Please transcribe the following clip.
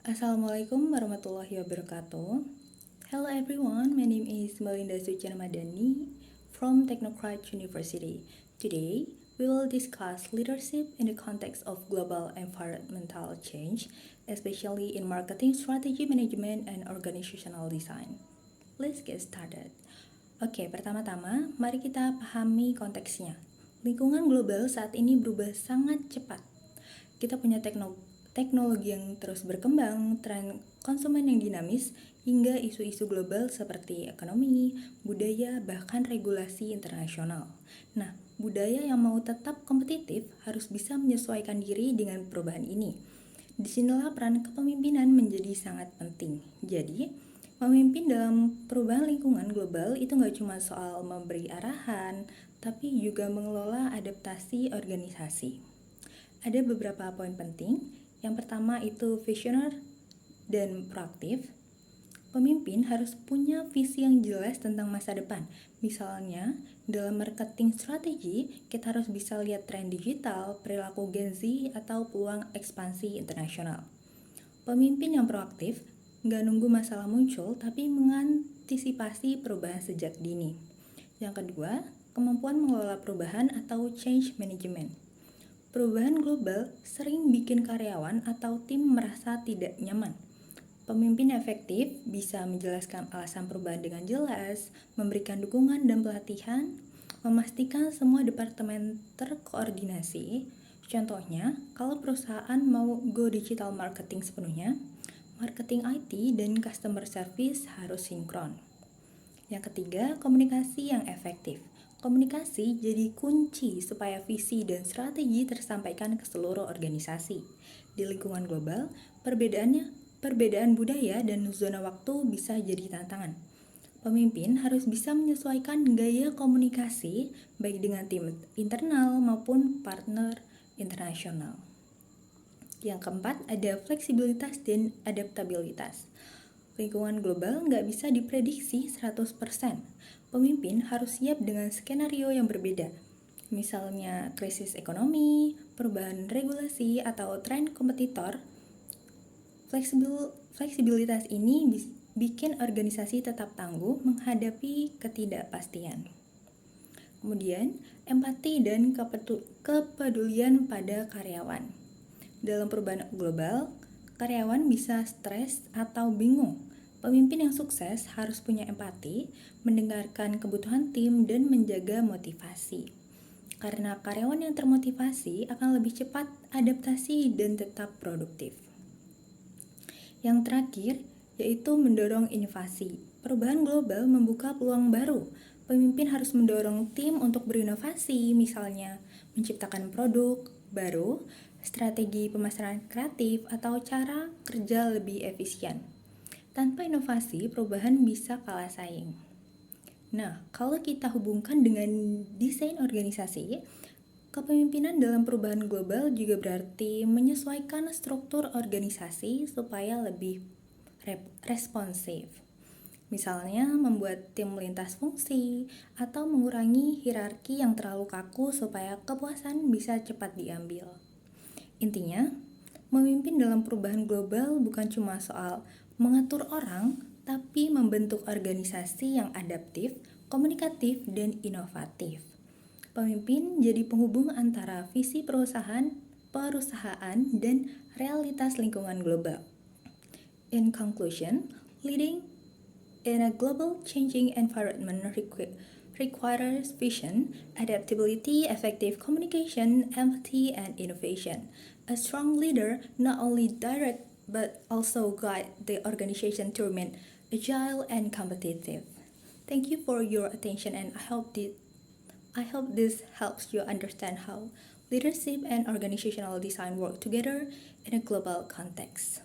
Assalamualaikum warahmatullahi wabarakatuh. Hello everyone, my name is Melinda Suciana Madani from Technocrat University. Today, we will discuss leadership in the context of global environmental change, especially in marketing strategy management and organizational design. Let's get started. Oke, pertama-tama, mari kita pahami konteksnya. Lingkungan global saat ini berubah sangat cepat. Kita punya teknologi yang terus berkembang, tren konsumen yang dinamis, hingga isu-isu global seperti ekonomi, budaya, bahkan regulasi internasional. Nah, budaya yang mau tetap kompetitif harus bisa menyesuaikan diri dengan perubahan ini. Disinilah peran kepemimpinan menjadi sangat penting. Jadi, memimpin dalam perubahan lingkungan global itu nggak cuma soal memberi arahan, tapi juga mengelola adaptasi organisasi. Ada beberapa poin penting. Yang pertama itu visioner dan proaktif. Pemimpin harus punya visi yang jelas tentang masa depan. Misalnya, dalam marketing strategi, kita harus bisa lihat tren digital, perilaku Gen Z, atau peluang ekspansi internasional. Pemimpin yang proaktif nggak nunggu masalah muncul, tapi mengantisipasi perubahan sejak dini. Yang kedua, kemampuan mengelola perubahan atau change management. Perubahan global sering bikin karyawan atau tim merasa tidak nyaman. Pemimpin efektif bisa menjelaskan alasan perubahan dengan jelas, memberikan dukungan dan pelatihan, memastikan semua departemen terkoordinasi. Contohnya, kalau perusahaan mau go digital marketing sepenuhnya, marketing IT dan customer service harus sinkron. Yang ketiga, komunikasi yang efektif. Komunikasi jadi kunci supaya visi dan strategi tersampaikan ke seluruh organisasi. Di lingkungan global, perbedaan budaya dan zona waktu bisa jadi tantangan. Pemimpin harus bisa menyesuaikan gaya komunikasi baik dengan tim internal maupun partner internasional. Yang keempat, ada fleksibilitas dan adaptabilitas. Lingkungan global nggak bisa diprediksi 100%. Pemimpin harus siap dengan skenario yang berbeda. Misalnya krisis ekonomi, perubahan regulasi, atau tren kompetitor. Fleksibilitas ini bikin organisasi tetap tangguh menghadapi ketidakpastian. Kemudian, empati dan kepedulian pada karyawan. Dalam perubahan global, karyawan bisa stres atau bingung. Pemimpin yang sukses harus punya empati, mendengarkan kebutuhan tim, dan menjaga motivasi. Karena karyawan yang termotivasi akan lebih cepat adaptasi dan tetap produktif. Yang terakhir, yaitu mendorong inovasi. Perubahan global membuka peluang baru. Pemimpin harus mendorong tim untuk berinovasi, misalnya menciptakan produk baru, strategi pemasaran kreatif, atau cara kerja lebih efisien. Tanpa inovasi, perubahan bisa kalah saing. Nah, kalau kita hubungkan dengan desain organisasi, kepemimpinan dalam perubahan global juga berarti menyesuaikan struktur organisasi supaya lebih responsif. Misalnya, membuat tim lintas fungsi atau mengurangi hierarki yang terlalu kaku supaya kepuasan bisa cepat diambil. Intinya, memimpin dalam perubahan global bukan cuma soal mengatur orang, tapi membentuk organisasi yang adaptif, komunikatif, dan inovatif. Pemimpin jadi penghubung antara visi perusahaan, dan realitas lingkungan global. In conclusion, leading in a global changing environment requires vision, adaptability, effective communication, empathy, and innovation. A strong leader not only direct but also guide the organization to remain agile and competitive. Thank you for your attention, and I hope this helps you understand how leadership and organizational design work together in a global context.